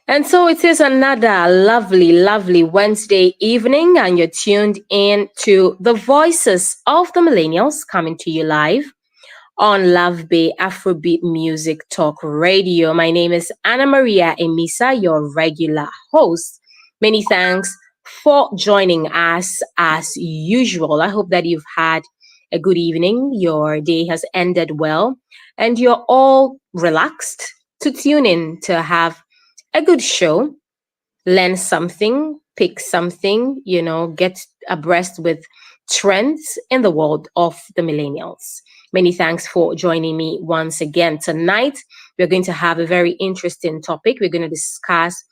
And so it is another lovely, lovely Wednesday evening, and you're tuned in to the voices of the millennials coming to you live on Love Bay Afrobeat Music Talk Radio. My name is Annamaria Amissah, your regular host. Many thanks for joining us as usual. I hope that you've had a good evening, your day has ended well, and you're all relaxed to tune in to have a good show, learn something, pick something, get abreast with trends in the world of the millennials. Many thanks for joining me once again. Tonight, we're going to have a very interesting topic. We're going to discuss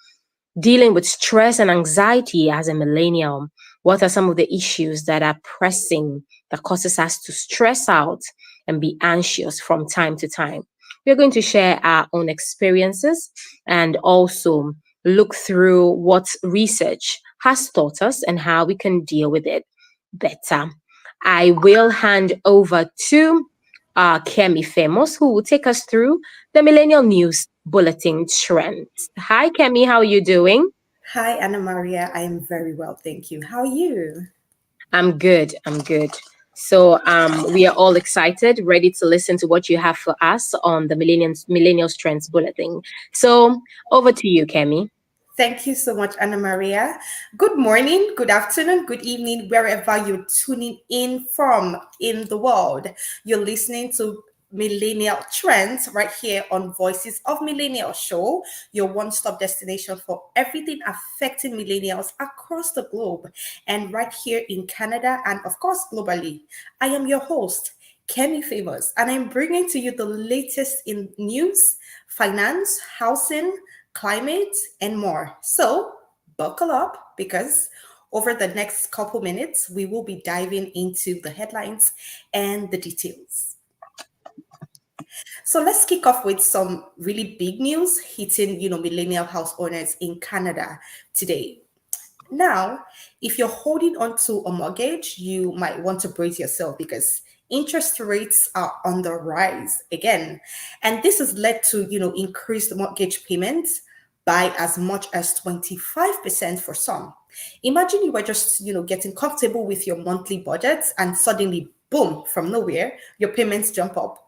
dealing with stress and anxiety as a millennial. What are some of the issues that are pressing that causes us to stress out and be anxious from time to time? We're going to share our own experiences and also look through what research has taught us and how we can deal with it better. I will hand over to KemiFamous, who will take us through the Millennial News Bulletin trends. Hi, Kemi, how are you doing? Hi, Anna Maria. I am very well, thank you. How are you? I'm good. I'm good. So we are all excited, ready to listen to what you have for us on the Millennials Trends Bulletin. So over to you, Kemi. Thank you so much, Anna Maria. Good morning, good afternoon, good evening, wherever you're tuning in from in the world. You're listening to Millennial Trends right here on Voices of Millennial Show, your one-stop destination for everything affecting millennials across the globe and right here in Canada and of course globally. I am your host, KemiFamous, and I'm bringing to you the latest in news, finance, housing, climate, and more. So, buckle up because over the next couple minutes, we will be diving into the headlines and the details. So let's kick off with some really big news hitting, millennial house owners in Canada today. Now, if you're holding on to a mortgage, you might want to brace yourself because interest rates are on the rise again. And this has led to, increased mortgage payments by as much as 25% for some. Imagine you were just, getting comfortable with your monthly budgets and suddenly, boom, from nowhere, your payments jump up.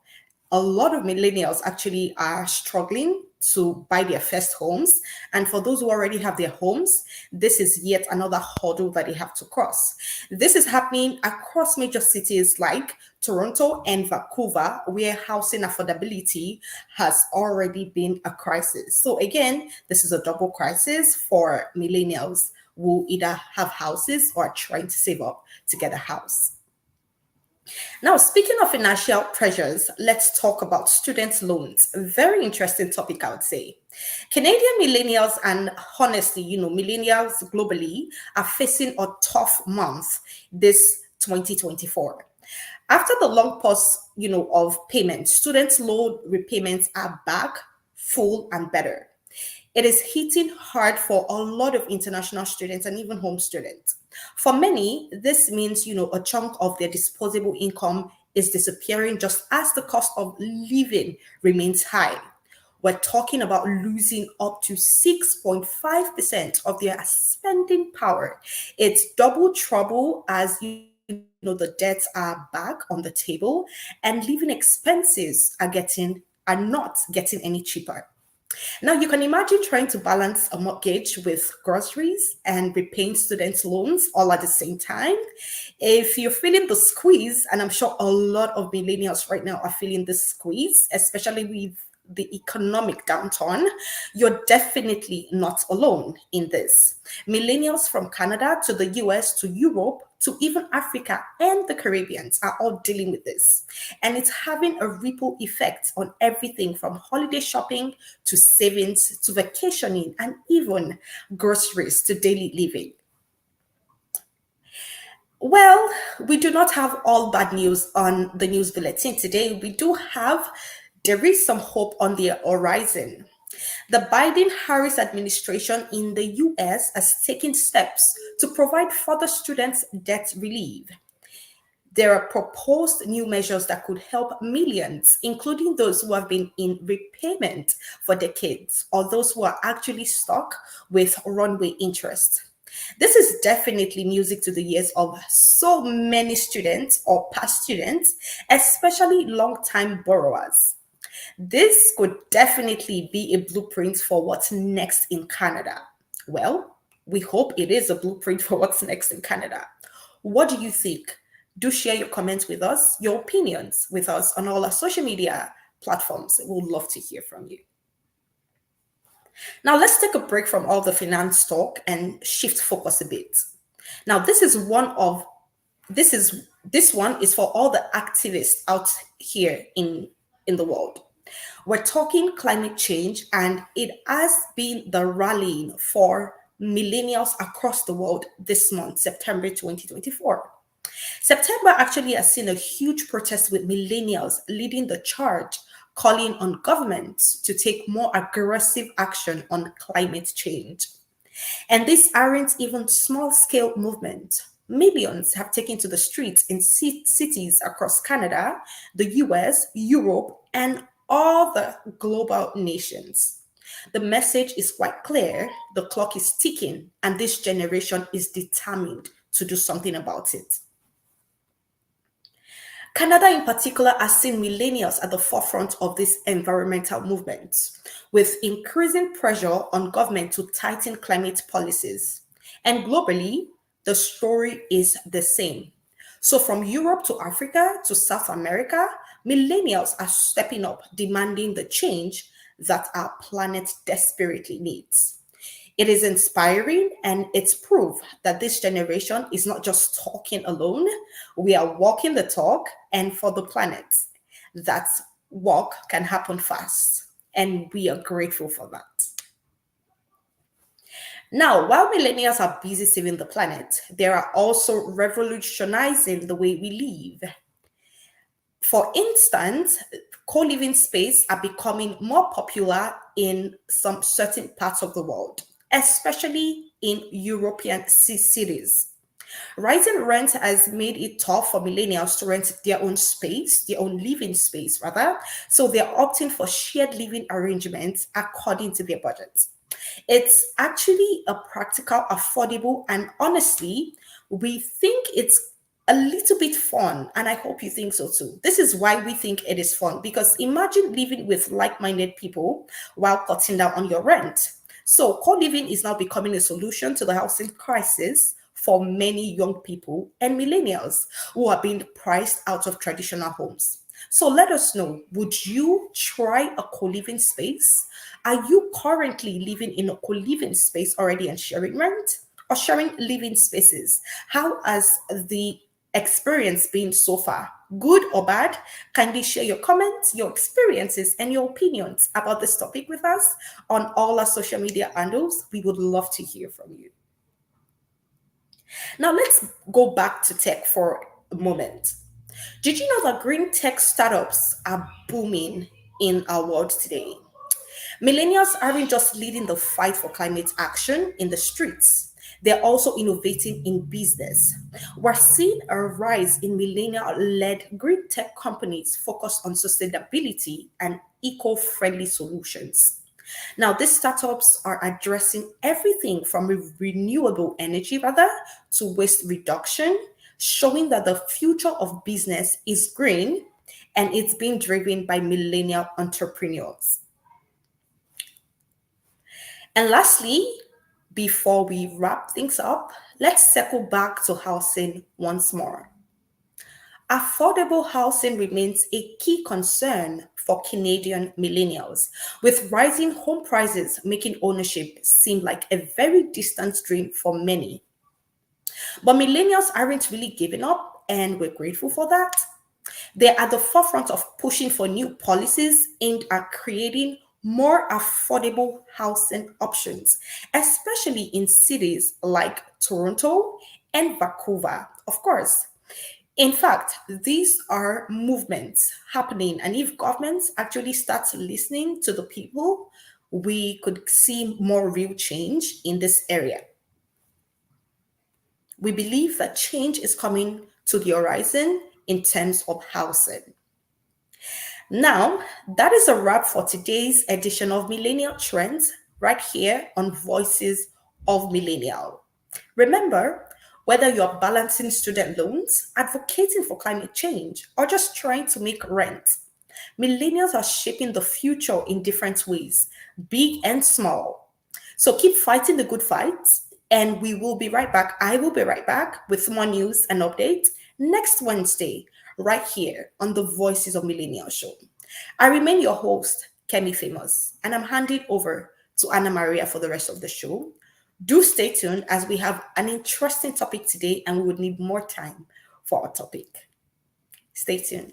A lot of millennials actually are struggling to buy their first homes. And for those who already have their homes, this is yet another hurdle that they have to cross. This is happening across major cities like Toronto and Vancouver, where housing affordability has already been a crisis. So again, this is a double crisis for millennials who either have houses or are trying to save up to get a house. Now, speaking of financial pressures, let's talk about student loans. A very interesting topic, I would say. Canadian millennials and honestly, millennials globally are facing a tough month this 2024. After the long pause, of payments, student loan repayments are back, full and better. It is hitting hard for a lot of international students and even home students. For many, this means, a chunk of their disposable income is disappearing just as the cost of living remains high. We're talking about losing up to 6.5% of their spending power. It's double trouble as the debts are back on the table and living expenses are not getting any cheaper. Now, you can imagine trying to balance a mortgage with groceries and repaying student loans all at the same time. If you're feeling the squeeze, and I'm sure a lot of millennials right now are feeling the squeeze, especially with the economic downturn, you're definitely not alone in this. Millennials from Canada to the US to Europe to even Africa and the Caribbean are all dealing with this. And it's having a ripple effect on everything from holiday shopping to savings to vacationing and even groceries to daily living. Well, we do not have all bad news on the news bulletin today. There is some hope on the horizon. The Biden Harris administration in the US has taken steps to provide further students debt relief. There are proposed new measures that could help millions, including those who have been in repayment for decades or those who are actually stuck with runaway interest. This is definitely music to the ears of so many students or past students, especially long-time borrowers. This could definitely be a blueprint for what's next in Canada. Well, we hope it is a blueprint for what's next in Canada. What do you think? Do share your comments with us, your opinions with us on all our social media platforms. We would love to hear from you. Now, let's take a break from all the finance talk and shift focus a bit. Now, this one is for all the activists out here in the world. We're talking climate change, and it has been the rallying for millennials across the world this month, September 2024. September actually has seen a huge protest with millennials leading the charge, calling on governments to take more aggressive action on climate change. And these aren't even small-scale movements. Millions have taken to the streets in cities across Canada, the US, Europe, and all the global nations. The message is quite clear. The clock is ticking, and this generation is determined to do something about it. Canada, in particular, has seen millennials at the forefront of this environmental movement, with increasing pressure on government to tighten climate policies. And globally, the story is the same. So, from Europe to Africa to South America, millennials are stepping up, demanding the change that our planet desperately needs. It is inspiring, and it's proof that this generation is not just talking alone. We are walking the talk, and for the planet. That walk can happen fast, and we are grateful for that. Now, while millennials are busy saving the planet, they are also revolutionizing the way we live. For instance, co-living space are becoming more popular in some certain parts of the world, especially in European cities. Rising rent has made it tough for millennials to rent their own space, their own living space, rather. So they're opting for shared living arrangements according to their budgets. It's actually a practical, affordable, and honestly, we think it's a little bit fun, and I hope you think so too. This is why we think it is fun, because imagine living with like-minded people while cutting down on your rent. So co-living is now becoming a solution to the housing crisis for many young people and millennials who are being priced out of traditional homes. So let us know, would you try a co-living space? Are you currently living in a co-living space already and sharing rent or sharing living spaces? How has the experience been so far? Good or bad? Kindly share your comments, your experiences, and your opinions about this topic with us on all our social media handles. We would love to hear from you. Now let's go back to tech for a moment. Did you know that green tech startups are booming in our world today? Millennials aren't just leading the fight for climate action in the streets, they're also innovating in business. We're seeing a rise in millennial-led green tech companies focused on sustainability and eco-friendly solutions. Now, these startups are addressing everything from renewable energy, rather, to waste reduction, showing that the future of business is green and it's being driven by millennial entrepreneurs. And lastly, before we wrap things up, let's circle back to housing once more. Affordable housing remains a key concern for Canadian millennials, with rising home prices making ownership seem like a very distant dream for many. But millennials aren't really giving up, and we're grateful for that. They're at the forefront of pushing for new policies aimed at creating more affordable housing options, especially in cities like Toronto and Vancouver, of course. In fact, these are movements happening, and if governments actually start listening to the people, we could see more real change in this area. We believe that change is coming to the horizon, in terms of housing. Now, that is a wrap for today's edition of Millennial Trends right here on Voices of Millennial. Remember, whether you're balancing student loans, advocating for climate change, or just trying to make rent, millennials are shaping the future in different ways, big and small. So keep fighting the good fights, and we will be right back. I will be right back with more news and updates next Wednesday, right here on the Voices of Millennial Show. I remain your host, KemiFamous, and I'm handing over to Anna Maria for the rest of the show. Do stay tuned as we have an interesting topic today and we would need more time for our topic. Stay tuned.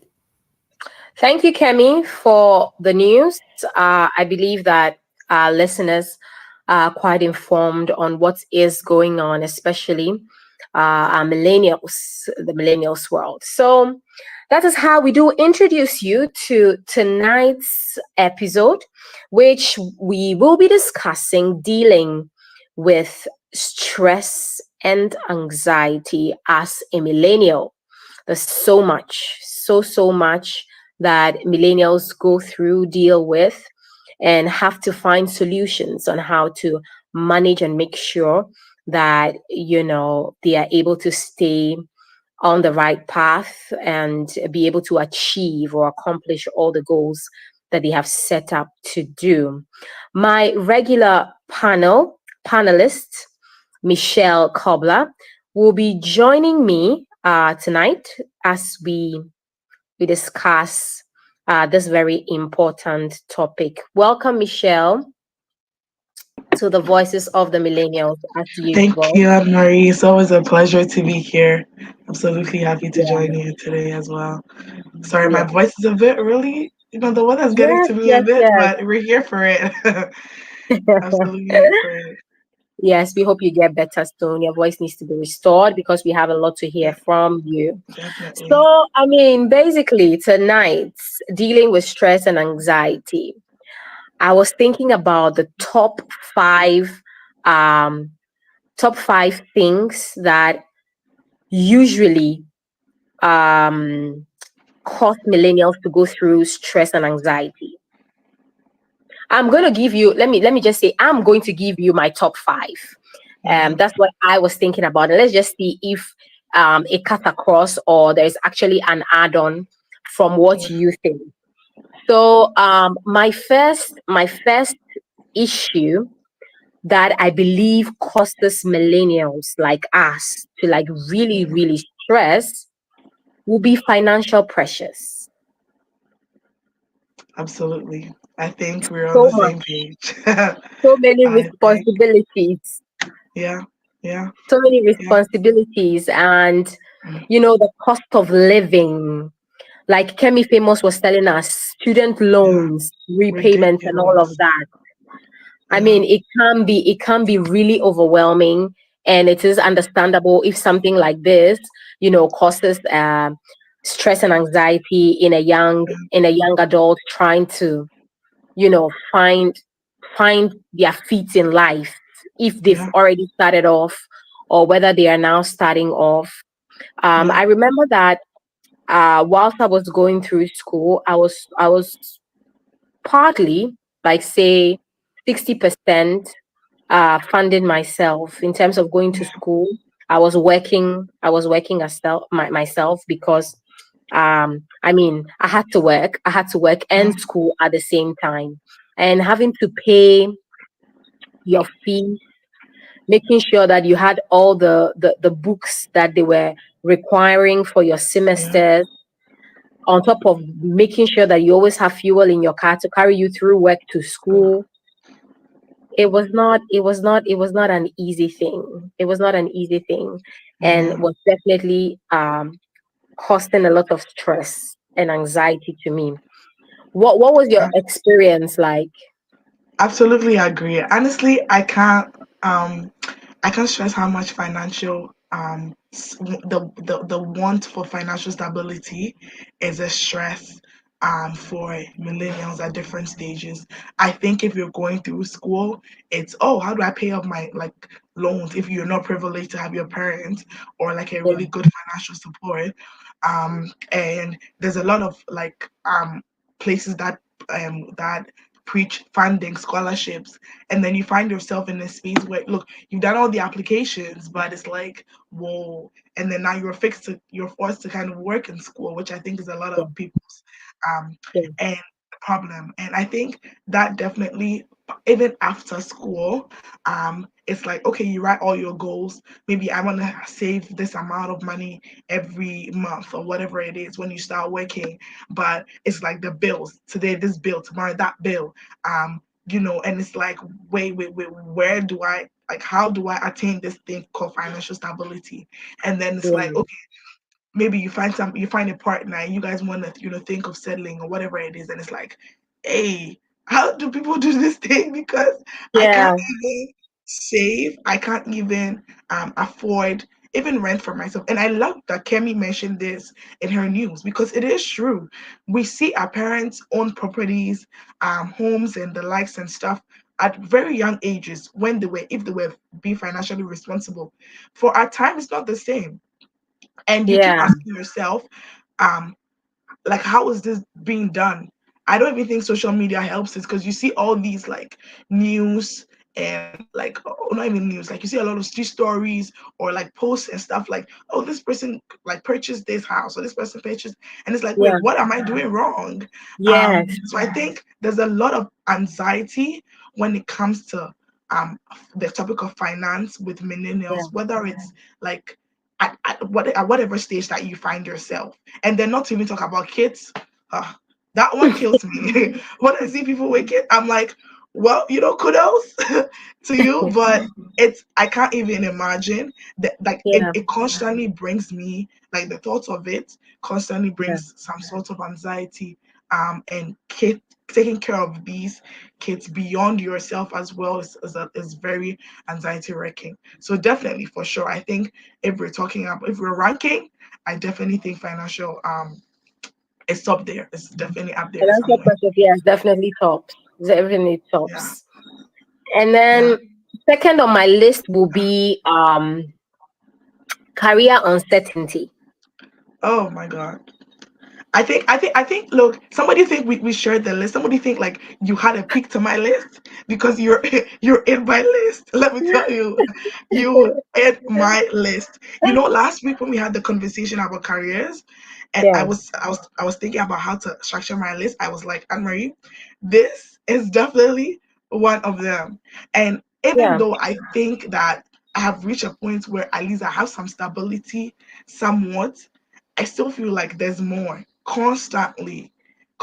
Thank you, Kemi, for the news. I believe that our listeners are quite informed on what is going on, especially our millennials, the millennials world. So that is how we do introduce you to tonight's episode, which we will be discussing dealing with stress and anxiety as a millennial. There's so much, so much that millennials go through, deal with, and have to find solutions on how to manage and make sure that, they are able to stay on the right path and be able to achieve or accomplish all the goals that they have set up to do. My regular panelist, Michelle Cobblah, will be joining me tonight as we discuss this very important topic. Welcome, Michelle, to the Voices of the Millennials as Thank usual. you, Anne Marie. It's always a pleasure to be here. Absolutely happy to join Yeah, you today as well. Sorry, my yeah. voice is a bit really, the weather's getting Yes, to me a yes, bit, yes. but we're here for it. Absolutely here for it. Yes, we hope you get better soon. Your voice needs to be restored because we have a lot to hear Yeah, from you. definitely. So, basically, tonight, dealing with stress and anxiety, I was thinking about the five, um, top five things that usually um, cause millennials to go through stress and anxiety. I'm going to give you, let me just say, I'm going to give you my top five. Yeah, That's what I was thinking about. And let's just see if it cuts across or there's actually an add-on from what yeah, you think. So my first issue that I believe causes millennials like us to like really, yeah, really stress will be financial pressures. absolutely. I think we're on So the same much, page. so many I think, responsibilities, yeah, yeah, so many yeah, responsibilities, and the cost of living. Like KemiFamous was telling us, student yeah, loans, repayments, and all of ridiculous. that. Yeah, It can be really overwhelming, and it is understandable if something like this, causes stress and anxiety yeah, in a young adult trying to, find their feet in life if they've yeah, already started off or whether they are now starting off. yeah, I remember that whilst I was going through school, I was partly, like, say, 60% funding myself in terms of going to yeah, school. I was working myself because I had to work yeah, and school at the same time, and having to pay your fee, making sure that you had all the books that they were requiring for your yeah, semesters, on top of making sure that you always have fuel in your car to carry you through work to school. It was not an easy thing. It was not an easy thing, and yeah. was definitely causing a lot of stress and anxiety to me. What was your experience like? Absolutely agree. Honestly, um I can't stress how much financial the want for financial stability is a stress for millennials at different stages. I think if you're going through school, it's, oh, how do I pay off my like loans if you're not privileged to have your parents or like a Yeah. really good financial support. And there's a lot of like places that preach funding scholarships, and then you find yourself in a space where, look, you've done all the applications, but it's like, whoa. And then now you're forced to kind of work in school, which I think is a lot Yeah. of people's um Yeah. and problem. And I think that definitely, even after school, it's like, okay, you write all your goals. Maybe I want to save this amount of money every month or whatever it is when you start working. But it's like the bills, today this bill, tomorrow that bill. And it's like, wait, where do I, like, how do I attain this thing called financial stability? And then it's like, Yeah. okay, maybe you find a partner and you guys want to think of settling or whatever it is, and it's like, hey, how do people do this thing? Because I Yeah. can't even save, I can't even afford even rent for myself. And I love that Kemi mentioned this in her news, because it is true. We see our parents own properties, homes and the likes and stuff at very young ages, when they were, if they were being financially responsible. For our time, it's not the same, and you keep Yeah. asking yourself, um like, how is this being done? I don't even think social media helps it, because you see all these like news, and like, oh, not even news, like you see a lot of street stories or like posts and stuff like, oh, this person like purchased this house or this person purchased, and it's like, wait, Yeah. what am I doing wrong? Yes. So I think there's a lot of anxiety when it comes to the topic of finance with Yeah. millennials, whether it's like at whatever stage that you find yourself. And then not to even talk about kids. Uh, that one kills me. When I see people with kids, I'm like, well, kudos to you, but I can't even imagine that. Like, it, Yeah. it constantly brings me, like, the thought of it constantly Yeah. brings some sort of anxiety. And taking care of these kids beyond yourself as well is very anxiety wrecking. So definitely, for sure, I think if we're ranking, I definitely think financial it's up there. It's definitely up there Financial somewhere. pressure, yes, definitely tops. Definitely Yeah, tops. And yeah. then second on my list will be career uncertainty. Oh my God. I think. Look, somebody think we shared the list. Somebody think like you had a pick to my list because you're you're in my list. Let me tell you, you in my list. Last week when we had the conversation about careers, and I Yeah. was I was I was thinking about how to structure my list. I was like, Anne Marie, this is definitely one of them. And even Yeah. though I think that I have reached a point where at least I have some stability, somewhat, I still feel like there's more constantly,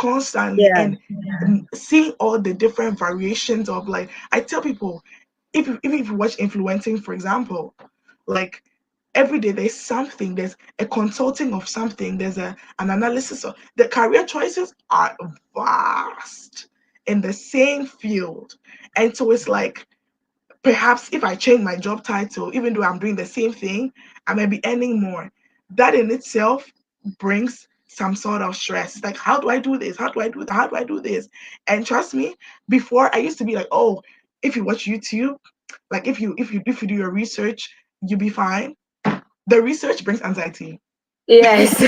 Yeah. and seeing all the different variations of, like, I tell people, even if you watch influencing, for example, like, every day there's a consulting of something, there's an analysis of the career choices are vast in the same field. And so it's like, perhaps if I change my job title, even though I'm doing the same thing, I might be earning more. That in itself brings some sort of stress. It's like, how do I do this? How do I do that? How do I do this? And trust me, before I used to be like, oh, if you watch YouTube, like, if you do your research, you'll be fine. The research brings anxiety. Yes.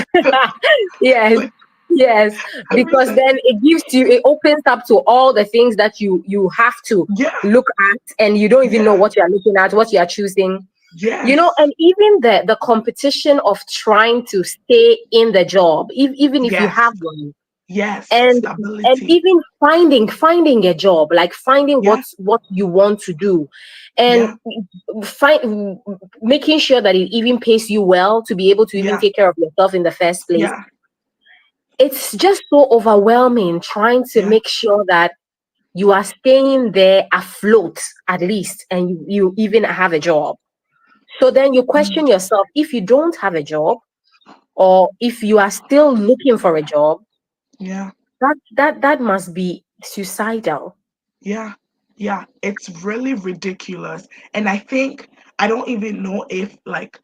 Yes. Like, Yes. the Because research, then it opens up to all the things that you have to yeah, look at, and you don't even know yeah, what you are looking at, what you are choosing. yes, And even the competition of trying to stay in the job, even if you yes, have one, yes, and stability. even finding a job, like finding Yeah, what you want to do, and yeah, find making sure that it even pays you well to be able to even yeah, take care of yourself in the first place. yeah, It's just so overwhelming trying to yeah. make sure that you are staying there afloat at least, and you even have a job. So then you Mm, question yourself, if you don't have a job, or if you are still looking for a job, yeah. that must be suicidal. Yeah, yeah, it's really ridiculous. And I think, I don't even know if, like,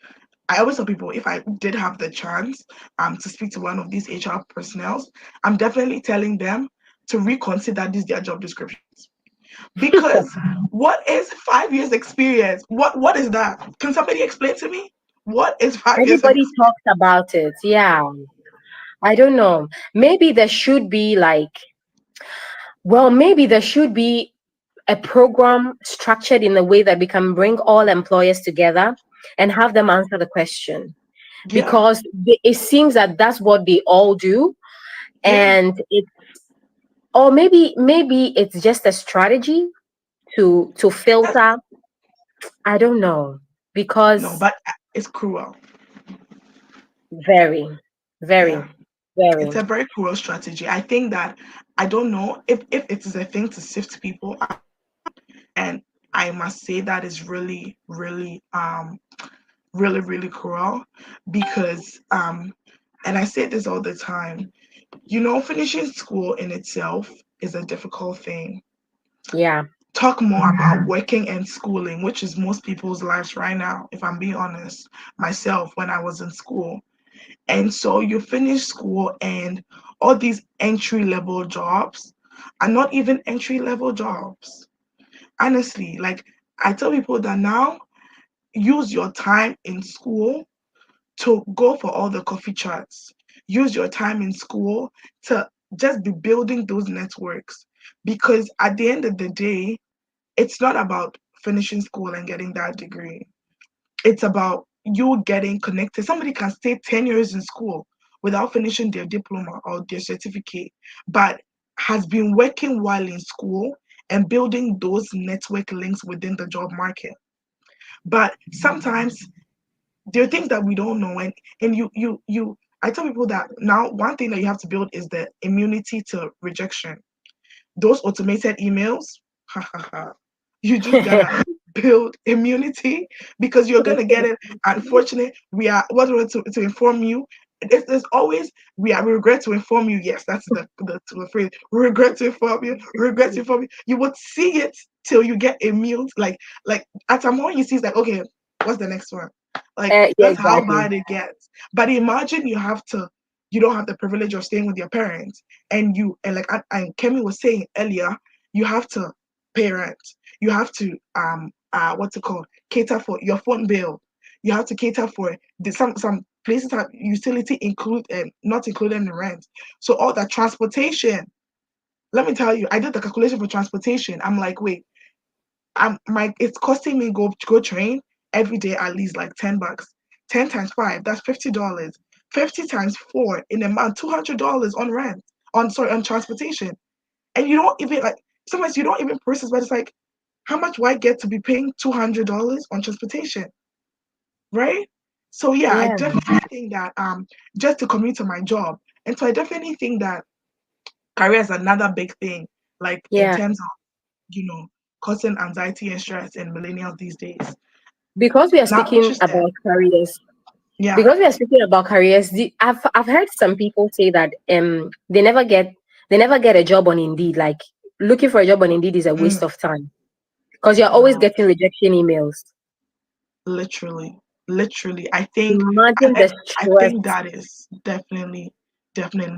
I always tell people, if I did have the chance to speak to one of these HR personnel, I'm definitely telling them to reconsider this their job descriptions. Because what is 5 years experience? What is that? Can somebody explain to me? What is 5 years of Everybody experience? talks about it. Yeah. I don't know. Maybe there should be like, well, maybe there should be a program structured in a way that we can bring all employers together and have them answer the question, Yeah, because it seems that that's what they all do. yeah. And it, or maybe it's just a strategy to That's, filter. I don't know, no, because but it's cruel. very, very, Yeah, very. it's a very cruel strategy. I think that I don't know if it is a thing to sift people, and I must say that is really, really, really, really cruel because, and I say this all the time. Finishing school in itself is a difficult thing. Yeah. Talk more about working and schooling, which is most people's lives right now, if I'm being honest. Myself, when I was in school. And so you finish school, and all these entry level jobs are not even entry level jobs. Honestly, like I tell people that now, use your time in school to go for all the coffee chats. Use your time in school to just be building those networks. Because at the end of the day, it's not about finishing school and getting that degree. It's about you getting connected. Somebody can stay 10 years in school without finishing their diploma or their certificate, but has been working while in school and building those network links within the job market. But sometimes there are things that we don't know, and you I tell people that now one thing that you have to build is the immunity to rejection. Those automated emails, you just gotta build immunity because you're gonna get it. Unfortunately, we are what we want to inform you. There's always we regret to inform you. Yes, that's the phrase. We regret to inform you. We regret to inform you. You would see it till you get immune. Like at some point you see it's like, okay, what's the next one? Like Yeah, that's how exactly. bad it gets. But imagine you don't have the privilege of staying with your parents, and like and Kemi was saying earlier, you have to parent, you have to what's it called, cater for your phone bill, you have to cater for some places have utility include and not included in the rent, so all that transportation. Let me tell you, I did the calculation for transportation. I'm like, wait, it's costing me go train every day at least like $10. 10 times 5, that's $50. 50 times 4 in a month, $200 on rent, on transportation. And you don't even like, sometimes you don't even process, but it's like, how much do I get to be paying $200 on transportation, right? So yeah, I Yeah, definitely think that just to commute to my job, and so I definitely think that career is another big thing, like in yeah. terms of causing anxiety and stress in millennials these days. Because we are Now, what you speaking said, about careers, yeah, because we are speaking about careers, I've heard some people say that they never get a job on Indeed. Like, looking for a job on Indeed is a waste mm, of time because you're always no, getting rejection emails. literally, literally. I, Imagine I the I stress. think that is definitely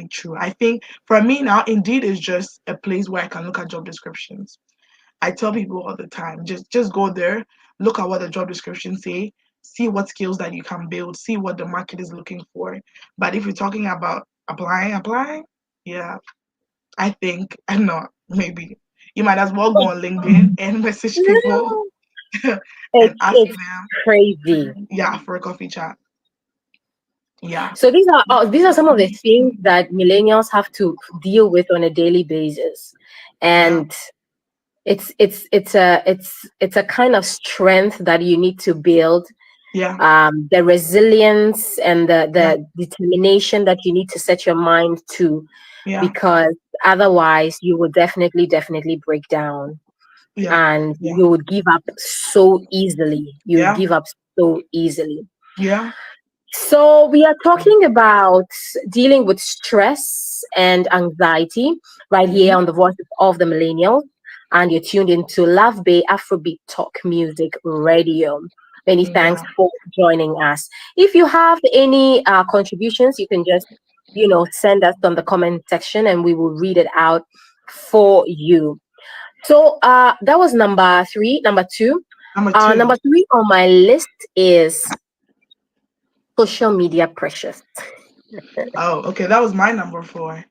true. I think for me now, Indeed is just a place where I can look at job descriptions. I tell people all the time, just go there, look at what the job descriptions say, see what skills that you can build, see what the market is looking for. But if you're talking about applying, yeah, I think I'm not. Maybe you might as well go on LinkedIn and message people and ask It's crazy. them, yeah, for a coffee chat. Yeah, So these are some of the things that millennials have to deal with on a daily basis, yeah, and it's a kind of strength that you need to build, yeah, the resilience and the yeah, determination that you need to set your mind to, yeah, because otherwise you will definitely break down, yeah, and yeah, you would give up so easily. You would yeah, give up so easily. yeah. So we are talking about dealing with stress and anxiety right here Mm-hmm. on the Voices of the Millennials, and you're tuned into Love Bay Afrobeat Talk Music Radio. Many thanks Yeah. for joining us. If you have any contributions, you can just, send us on the comment section and we will read it out for you. So that was number three. Number two. Number two. Number three on my list is social media pressures. Oh, okay. That was my number four.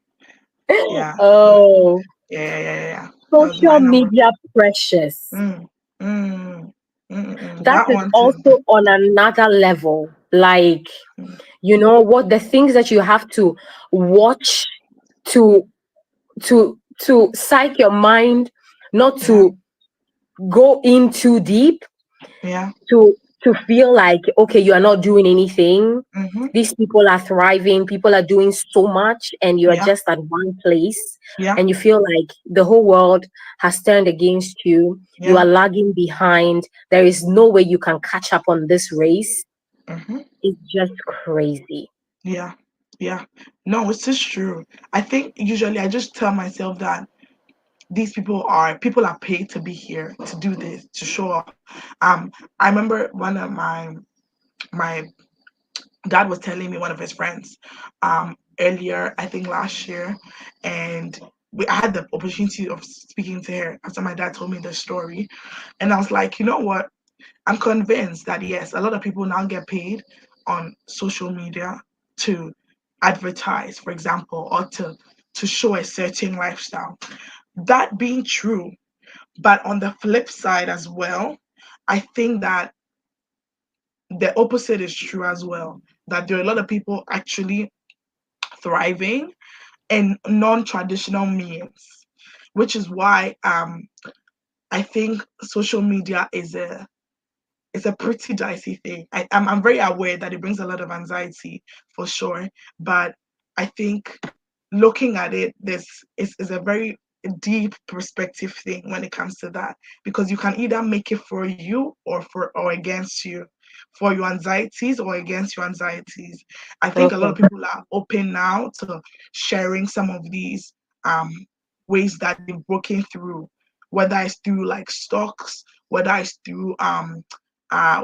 Yeah. Oh, Yeah. That was my social number media pressures. four. Mm. That That is one too. also on another level. Like, Mm. what the things that you have to watch to psych your mind not Yeah. to go in too deep, Yeah. to feel like, okay, you are not doing anything. Mm-hmm. These people are thriving, people are doing so much, and you are Yeah. just at one place, Yeah. and you feel like the whole world has turned against you. You Yeah. are lagging behind. There is no way you can catch up on this race. Mm-hmm. It's just crazy. Yeah. Yeah. No, it's just true. I think usually I just tell myself that these people are paid to be here to do this, to show up. I remember one of my dad was telling me one of his friends earlier, I think last year, and I had the opportunity of speaking to her after my dad told me the story. And I was like, you know what? I'm convinced that yes, a lot of people now get paid on social media to advertise, for example, or to show a certain lifestyle. That being true, but on the flip side as well, I think that the opposite is true as well. That there are a lot of people actually thriving in non-traditional means, which is why I think social media is a pretty dicey thing. I'm very aware that it brings a lot of anxiety for sure, but I think looking at it, this is a very deep perspective thing when it comes to that, because you can either make it for you or against you, for your anxieties or against your anxieties. I think a lot of Mhm. people are open now to sharing some of these um ways that they've broken through, whether it's through like stocks, whether it's through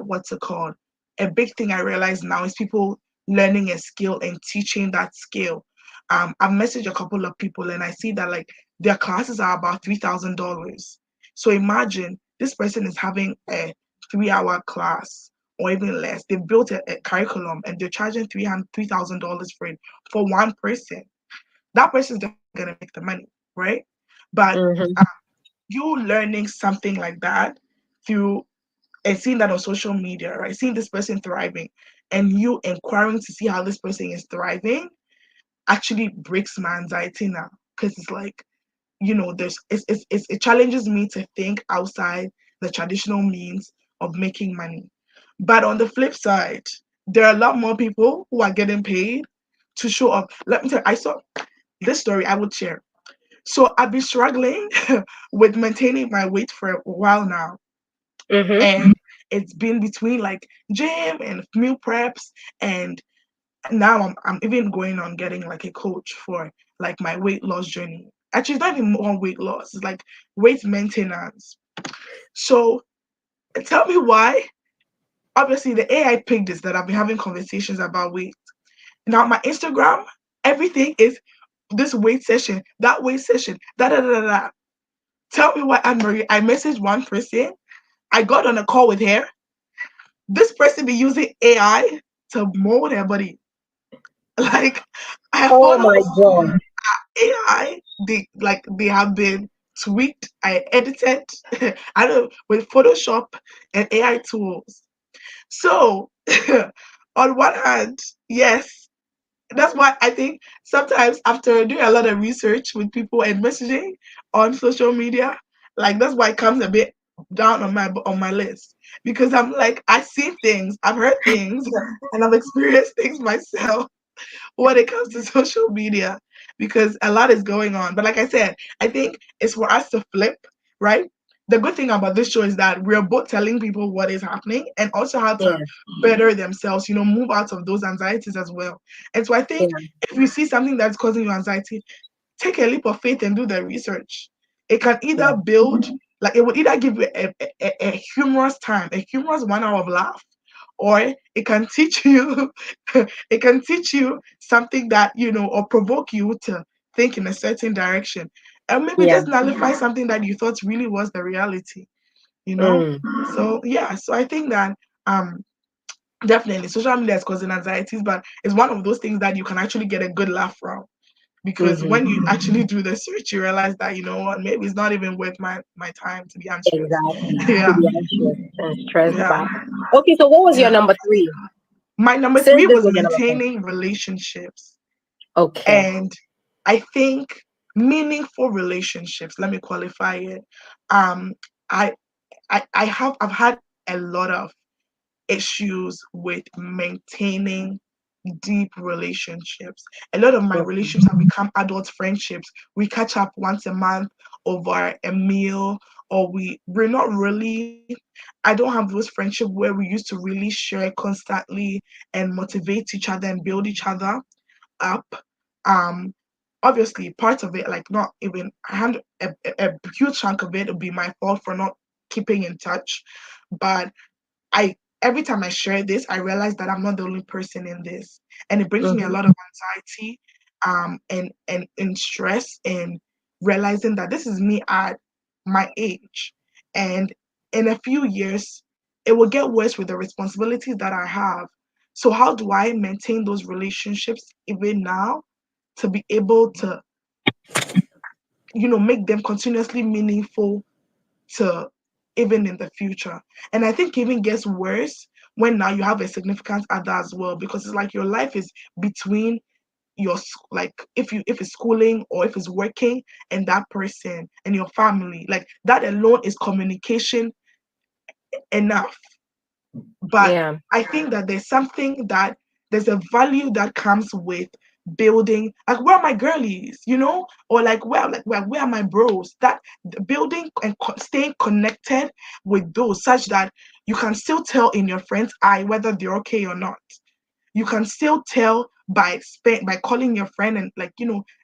what's it called, a big thing I realize now is people learning a skill and teaching that skill. I've messaged a couple of people and I see that like their classes are about $3,000. So imagine this person is having a 3 hour class or even less. They built a curriculum and they're charging $3,000 for it for one person. That person is definitely gonna make the money, right? But Mhm. you learning something like that through and seeing that on social media, right? Seeing this person thriving and you inquiring to see how this person is thriving actually breaks my anxiety now, because it's like, there's it challenges me to think outside the traditional means of making money. But on the flip side, there are a lot more people who are getting paid to show up. Let me tell you, I saw this story I would share. So I've been struggling with maintaining my weight for a while now, Mhm. and it's been between like gym and meal preps, and now I'm even going on getting like a coach for like my weight loss journey. Actually, it's not even more weight loss, it's like weight maintenance. So tell me why. Obviously the AI picked this, that I've been having conversations about weight. Now my Instagram, everything is this weight session, that weight session, da. Tell me why, Anne-Marie. I messaged one person, I got on a call with her. This person be using AI to mold her body. Like I Oh follow my God. AI. They have been tweaked. I edited. I don't know, with Photoshop and AI tools. So on one hand, yes, that's why I think sometimes after doing a lot of research with people and messaging on social media, like that's why it comes a bit down on my list, because I'm like, I've seen things, I've heard things, and I've experienced things myself when it comes to social media, because a lot is going on. But like I said, I think it's for us to flip, right? The good thing about this show is that we're both telling people what is happening and also how to Yeah. better themselves, move out of those anxieties as well. And so I think Yeah. if you see something that's causing you anxiety, take a leap of faith and do the research. It can Yeah. either build Like it would either give you a humorous time, a humorous 1 hour of laugh, or it can teach you it can teach you something that, or provoke you to think in a certain direction, and maybe Yeah. just nullify something that you thought really was the reality, you know. Mm. So yeah, so I think that definitely social media is causing anxieties, but it's one of those things that you can actually get a good laugh from, because Mm-hmm. when you actually do the search, you realize that, you know what, maybe it's not even worth my time to be anxious. Exactly. To Yeah, be anxious and stressed yeah, about. Okay, so what was your yeah. number three? My number Since three this was was your number three. maintaining relationships. Okay. And I think meaningful relationships, let me qualify it. Um, I I've had a lot of issues with maintaining deep relationships. A lot of my Okay. relationships have become adult friendships. We catch up once a month over a meal, or we're not really. I don't have those friendships where we used to really share constantly and motivate each other and build each other up. Um, Obviously, part of it, like not even a huge chunk of it, would be my fault for not keeping in touch. But I every time I share this, I realize that I'm not the only person in this, and it brings me a Mm-hmm. lot of anxiety, and stress, and realizing that this is me at my age, and in a few years, it will get worse with the responsibilities that I have. So how do I maintain those relationships even now to be able to, make them continuously meaningful to even in the future. And I think it even gets worse when now you have a significant other as well, because it's like your life is between like if it's schooling or if it's working and that person and your family. Like that alone is communication enough. But Yeah. I think that there's a value that comes with building, like where are my girlies, or like where are my bros, that building and staying connected with those, such that you can still tell in your friend's eye whether they're okay or not. You can still tell by calling your friend, and like,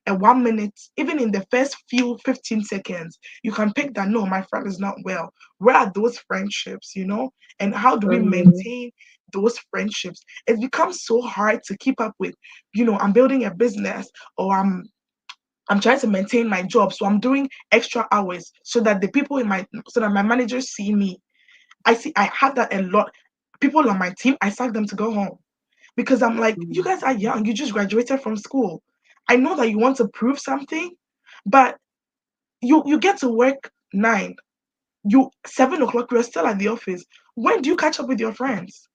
a 1 minute, even in the first few 15 seconds, you can pick that, no, my friend is not well. Where are those friendships, and how do we Mm-hmm. maintain those friendships? It becomes so hard to keep up with, I'm building a business, or I'm trying to maintain my job, so I'm doing extra hours so that the people so that my managers see me. I have that a lot. People on my team, I ask them to go home, because I'm like, you guys are young, you just graduated from school. I know that you want to prove something, but you get to work 9, you 7 o'clock, you're still at the office. When do you catch up with your friends?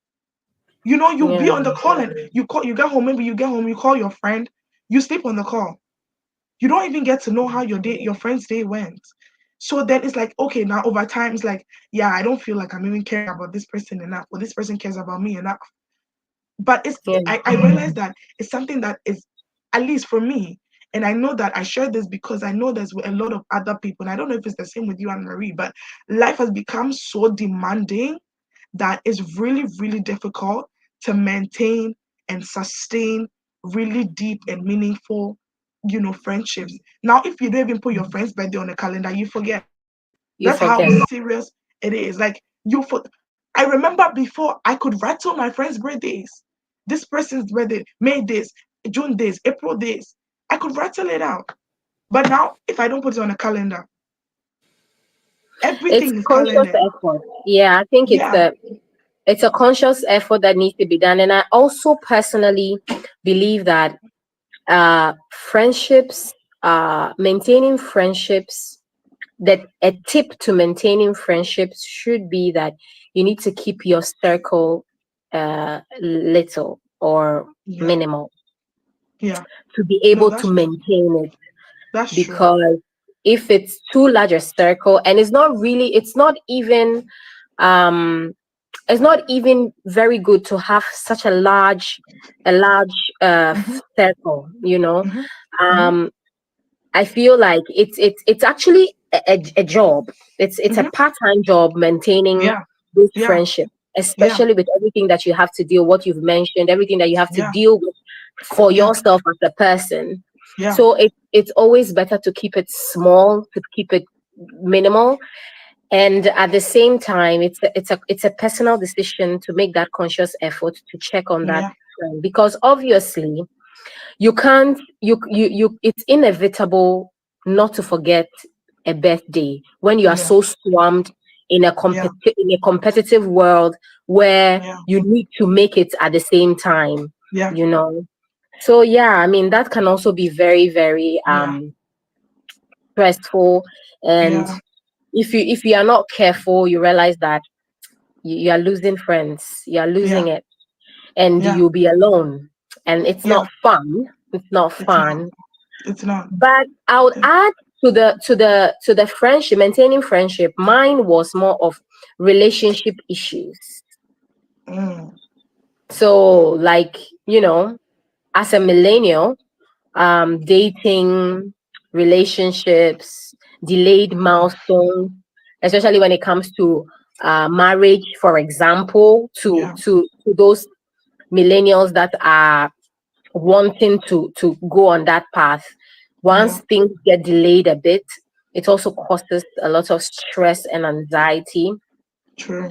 You be Yeah. on the call, and you get home, maybe you get home, you call your friend, you sleep on the call. You don't even get to know how your friend's day went. So then it's like, okay, now over time, it's like, yeah, I don't feel like I'm even caring about this person enough, or this person cares about me enough. But Yeah. I realize that it's something that is, at least for me, and I know that I share this because I know there's a lot of other people, and I don't know if it's the same with you, Anne Marie, but life has become so demanding that it's really, really difficult to maintain and sustain really deep and meaningful, friendships. Now, if you don't even put your friend's birthday on the calendar, you forget. You That's how forget. serious it is. Like I remember before I could rattle my friends' birthdays. This person's birthday, May this, June this, April this. I could rattle it out. But now, if I don't put it on a calendar, It's everything is conscious calendared. effort. Yeah, I think Yeah. it's a conscious effort that needs to be done. And I also personally believe that friendships, maintaining friendships, that a tip to maintaining friendships should be that you need to keep your circle little or Yeah. minimal Yeah. to be No, able to that's true. maintain it. That's true. Because if it's too large a circle, and um it's not even very good to have such a large Mm-hmm. circle, Mm-hmm. Mm-hmm. um I feel like it's actually a job. It's a Mm-hmm. part-time job maintaining Yeah. this Yeah. friendship, Yeah. especially with everything that you have to deal, what you've mentioned, everything that you have to Yeah. deal with for Yeah. yourself as a person. Yeah. So it's always better to keep it small, to keep it minimal, And at the same time, it's a personal decision to make that conscious effort to check on that Yeah. friend, because obviously you can't you it's inevitable not to forget a birthday when you are Yeah. so swamped Yeah. in a competitive world where Yeah. you need to make it at the same time, Yeah. you know. So yeah, I mean, that can also be very, very Yeah. stressful. And Yeah. if you are not careful, you realize that you are losing friends, you are losing Yeah. it, and Yeah. you'll be alone, and it's Yeah. not fun. It's not It's not. fun. It's not. But I would add to the friendship, maintaining friendship. Mine was more of relationship issues. Mm. So, like, you know, as a millennial, dating, relationships, delayed Mm. milestones, especially when it comes to marriage, for example, Yeah. to those millennials that are wanting to go on that path. Once Yeah. things get delayed a bit, it also causes a lot of stress and anxiety. True.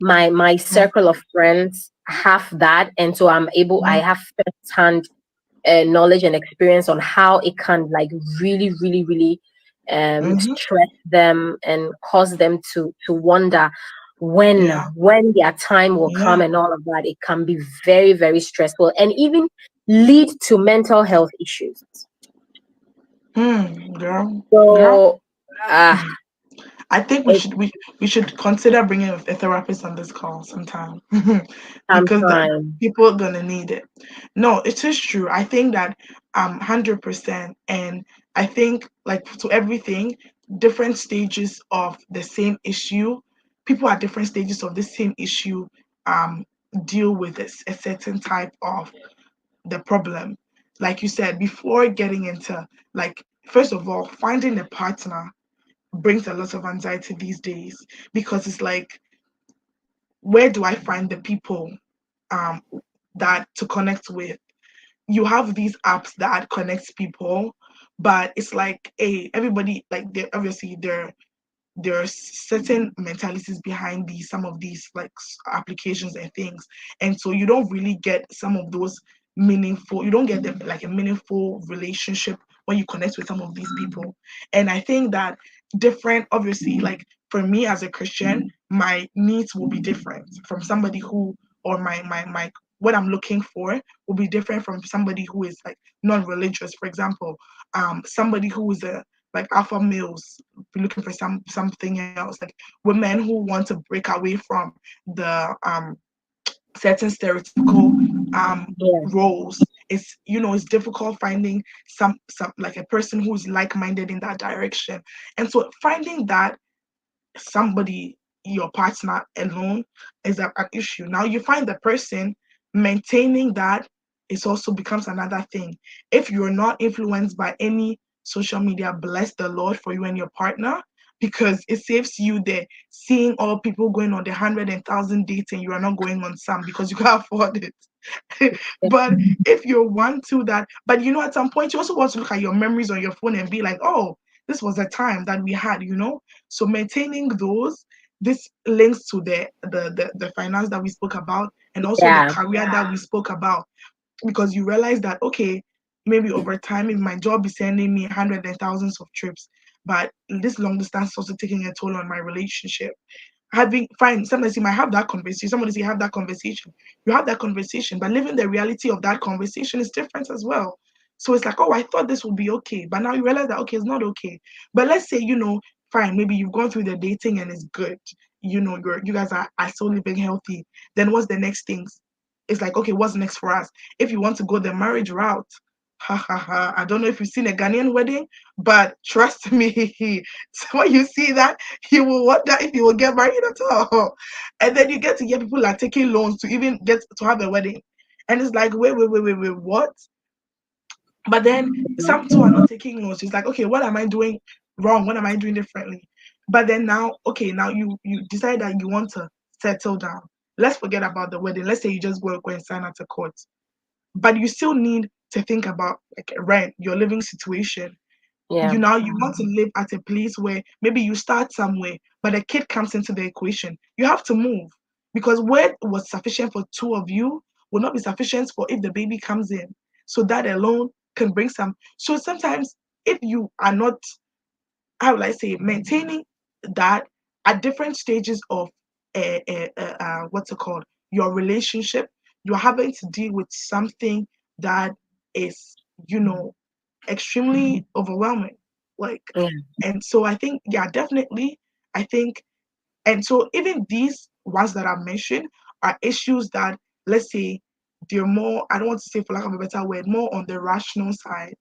My True. circle of friends have that, and so I Yeah. have firsthand knowledge and experience on how it can, like, really, really, really Mm-hmm. stress them and cause them to wonder Yeah. when their time will come, Yeah. and all of that. It can be very, very stressful and even lead to mental health issues. Girl. Girl. So uh I think it's we should consider bringing a therapist on this call sometime because the sometime. people are gonna need it. No, it is true. I think that 100%, and I think like to everything, different stages of the same issue, people at different stages of the same issue um deal with a certain type of the problem. Like you said, before getting into, like, first of all, finding a partner brings a lot of anxiety these days, because it's like, where do I find the people um that to connect with? You have these apps that connects people, but it's like, hey, everybody, like, they obviously there are certain mentalities behind these some of these like applications and things, and so you don't really get some of those meaningful, you don't get them like a meaningful relationship when you connect with some of these people. And I think that different, obviously, like for me as a Christian, my needs will be different from somebody who, or my what I'm looking for will be different from somebody who is like non-religious. For example, somebody who is a like alpha males be looking for something else, like women who want to break away from the certain stereotypical Yeah, roles. It's, it's difficult finding some like a person who's like-minded in that direction. And so finding that somebody, your partner alone, is an issue. Now you find the person, maintaining that is also becomes another thing. If you're not influenced by any social media, bless the Lord for you and your partner, because it saves you the seeing all people going on the 100,000 dates and you are not going on some because you can't afford it. But if you want to that, but at some point you also want to look at your memories on your phone and be like, oh, this was a time that we had. So maintaining those, this links to the finance that we spoke about, and also the yeah, career that we spoke about, because you realize that, okay, maybe over time, if my job is sending me hundreds and thousands of trips, but this long distance is also taking a toll on my relationship. Having fine, sometimes you might have that conversation. Somebody say you have that conversation. You have that conversation, but living the reality of that conversation is different as well. So it's like, oh, I thought this would be okay, but now you realize that, okay, it's not okay. But let's say, fine, maybe you've gone through the dating and it's good. You guys are still living healthy. Then what's the next things? It's like, okay, what's next for us? If you want to go the marriage route, ha ha ha. I don't know if you've seen a Ghanaian wedding, but trust me, when you see that, you will wonder if you will get married at all. And then you get to hear people are taking loans to even get to have a wedding. And it's like, wait, what? But then some too are not taking loans. It's like, okay, what am I doing wrong? What am I doing differently? But then now, okay, now you decide that you want to settle down. Let's forget about the wedding. Let's say you just go and sign at a court. But you still need to think about like rent, your living situation. Yeah. You want to live at a place where maybe you start somewhere, but a kid comes into the equation. You have to move because where was sufficient for two of you will not be sufficient for if the baby comes in. So that alone can bring some. So sometimes if you are not, how will I say, maintaining that at different stages of what's it called, your relationship, you're having to deal with something that is, you know, extremely overwhelming. Like, Yeah. and so I think, yeah, definitely, I think, and so even these ones that I've mentioned are issues that, let's say, they're more, I don't want to say for lack of a better word, more on the rational side.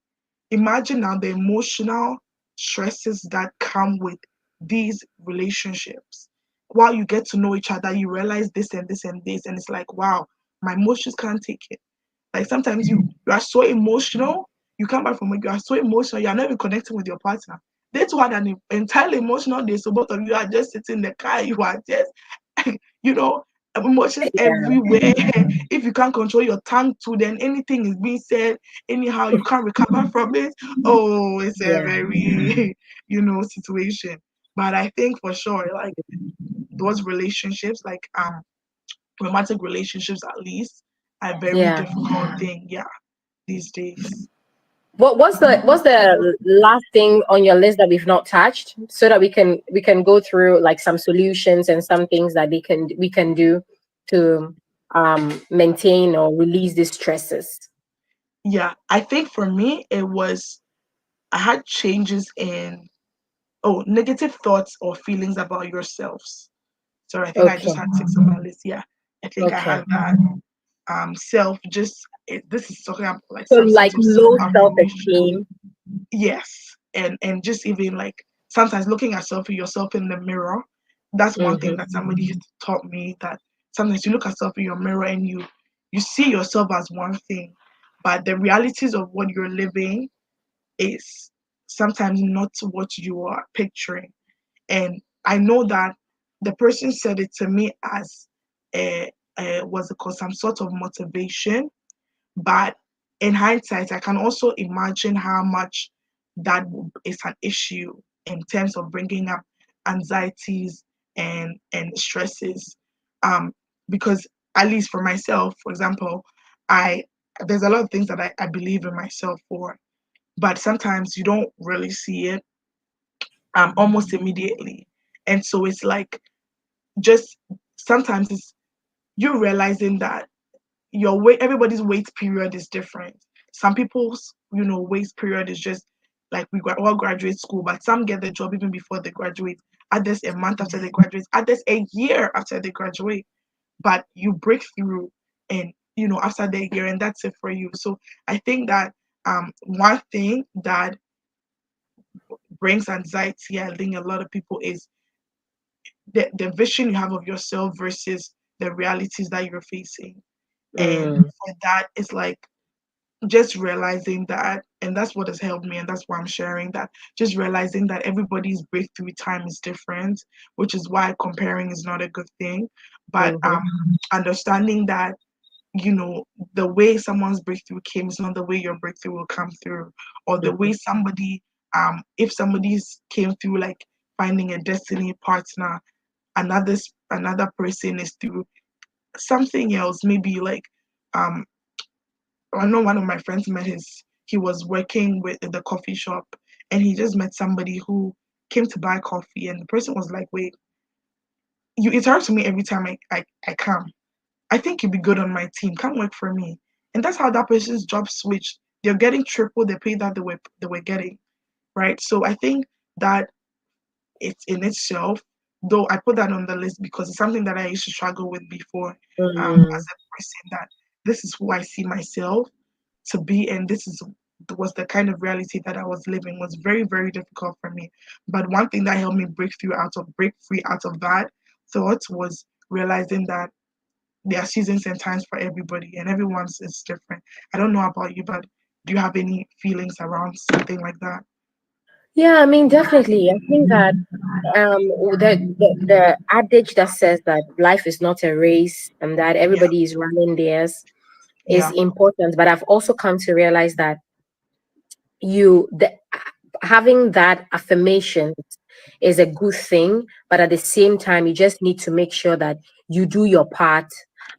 Imagine now the emotional stresses that come with these relationships. While you get to know each other, you realize this and this and this, and it's like, wow, my emotions can't take it. Like sometimes you are so emotional, you come back from it, you are so emotional, you are not even connecting with your partner. They too had an entirely emotional day, so both of you are just sitting in the car, you are just, you know, emotions Yeah. everywhere. If you can't control your tongue too, then anything is being said anyhow, you can't recover from it. Oh, it's a Yeah. very, situation. But I think for sure, like those relationships, like romantic relationships at least, are a very Yeah. difficult thing, yeah, these days. What's the last thing on your list that we've not touched, so that we can go through like some solutions and some things that we can do to maintain or release these stresses. Yeah, I think for me it was, I had changes in, oh, negative thoughts or feelings about yourselves. So I think I just Okay. had six on my list. Yeah, I think I Okay. had that. Self, just this is talking about like So some like sort of self low affirmation. self-esteem. Yes, and just even like sometimes looking at yourself in the mirror. That's one thing Mm-hmm. that somebody taught me, that sometimes you look at yourself in your mirror and you see yourself as one thing, but the realities of what you're living is sometimes not what you are picturing. And I know that the person said it to me as was it called, some sort of motivation, but in hindsight, I can also imagine how much that is an issue in terms of bringing up anxieties and stresses. Um, because at least for myself, for example, I there's a lot of things that I believe in myself for, but sometimes you don't really see it almost immediately. And so it's like, just sometimes it's you realizing that your weight everybody's wait period is different. Some people's wait period is just like all graduate school, but some get the job even before they graduate, others a month after they graduate, others a year after they graduate. But you break through, and after the year, and that's it for you. So I think that one thing that brings anxiety, I think a lot of people, is the vision you have of yourself versus the realities that you're facing. And Mm, for that, it's like just realizing that, and that's what has helped me, and that's why I'm sharing that. Just realizing that everybody's breakthrough time is different, which is why comparing is not a good thing. But mm-hmm. understanding that the way someone's breakthrough came is not the way your breakthrough will come through, or the way somebody, if somebody's came through like finding a destiny partner, another person is through something else, maybe like um I know one of my friends he was working with the coffee shop, and he just met somebody who came to buy coffee, and the person was like, wait, you interact with me every time I come. I think you'd be good on my team. Come work for me. And that's how that person's job switched. They're getting triple the pay that they were getting. Right. So I think that it's in itself, though I put that on the list because it's something that I used to struggle with before, Mm, as a person, that this is who I see myself to be, and this is was the kind of reality that I was living, was very, very difficult for me. But one thing that helped me break free out of that thought was realizing that there are seasons and times for everybody, and everyone's is different. I don't know about you, but do you have any feelings around something like that? yeah, I mean, definitely. I think that the adage that says that life is not a race and that Yeah, everybody is running theirs is yeah, important. But I've also come to realize that you the having that affirmation is a good thing, but at the same time, you just need to make sure that you do your part,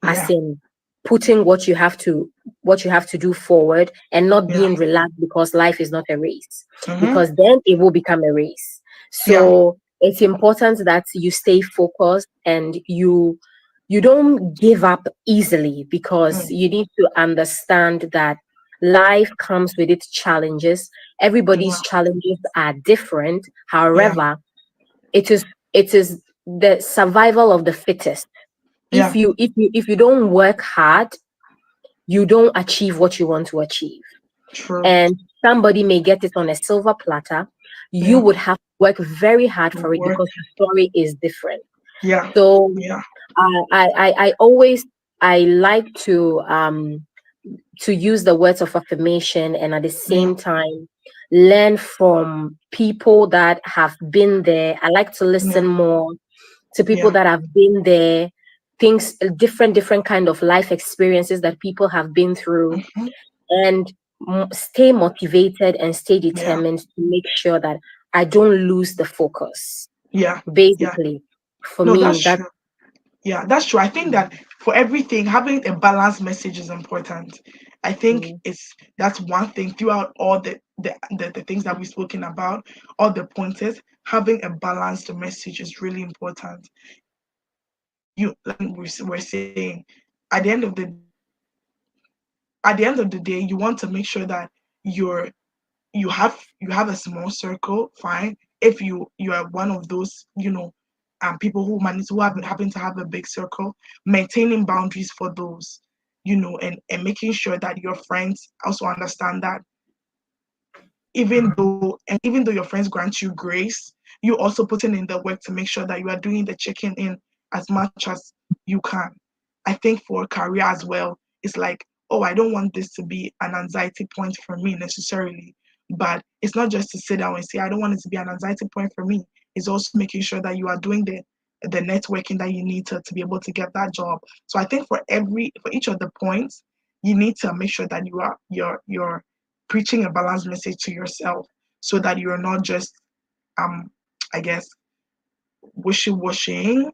as Yeah. in putting what you have to do forward, and not Yeah. being relaxed because life is not a race, Mm-hmm. because then it will become a race. Yeah. So it's important that you stay focused and you don't give up easily, because Mm. you need to understand that life comes with its challenges. Everybody's Yeah. challenges are different. Yeah. However, it is the survival of the fittest. If Yeah. you don't work hard, you don't achieve what you want to achieve. True. And somebody may get it on a silver platter. You Yeah. would have to work very hard The for it work. because the story is different. Yeah. So Yeah. I always, I like to use the words of affirmation, and at the Yeah. same time learn from people that have been there. I like to listen Yeah. more to people Yeah. that have been there, things, different kind of life experiences that people have been through, Mm-hmm. and stay motivated and stay Yeah. determined to make sure that I don't lose the focus. Yeah. Yeah. Basically, for No, me, that's that true. Yeah, that's true. I think that for everything, having a balanced message is important. I think mm, that's one thing throughout all the things that we've spoken about, all the pointers, having a balanced message is really important. You, like we're saying, at the end of the day, you want to make sure that you're you have a small circle, fine. If you are one of those, people who manage who happen to have a big circle, maintaining boundaries for those, and making sure that your friends also understand that even though your friends grant you grace, you also putting in the work to make sure that you are doing the checking in as much as you can. I think for career as well, it's like, oh, I don't want this to be an anxiety point for me necessarily. But it's not just to sit down and say, I don't want it to be an anxiety point for me. It's also making sure that you are doing the networking that you need to be able to get that job. So I think for each of the points, you need to make sure that you're preaching a balanced message to yourself, so that you're not just I guess wishy-washying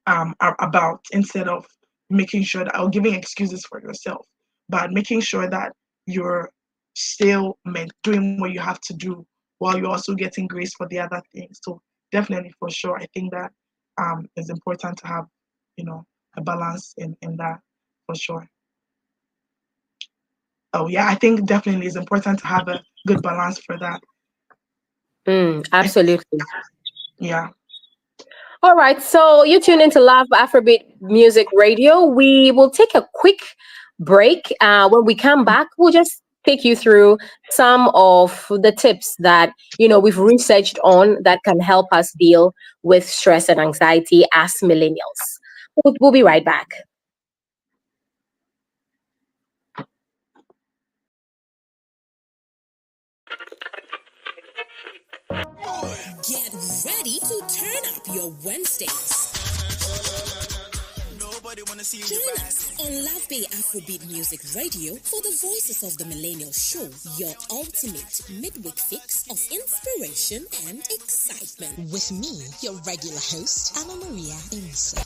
about, instead of making sure that, or giving excuses for yourself, but making sure that you're still doing what you have to do while you're also getting grace for the other things. So definitely, for sure, I think that is important to have, a balance in that, for sure. Oh yeah, I think definitely it's important to have a good balance for that. I, absolutely. yeah. All right, so you tune into Love Afrobeat Music Radio. We will take a quick break. When we come back, we'll just take you through some of the tips that we've researched on that can help us deal with stress and anxiety as millennials. We'll be right back. Get ready to turn up your Wednesdays. Join us on Love Bay Afrobeat Music Radio for the Voices of the Millennial Show, your ultimate midweek fix of inspiration and excitement. With me, your regular host, Annamaria Amissah.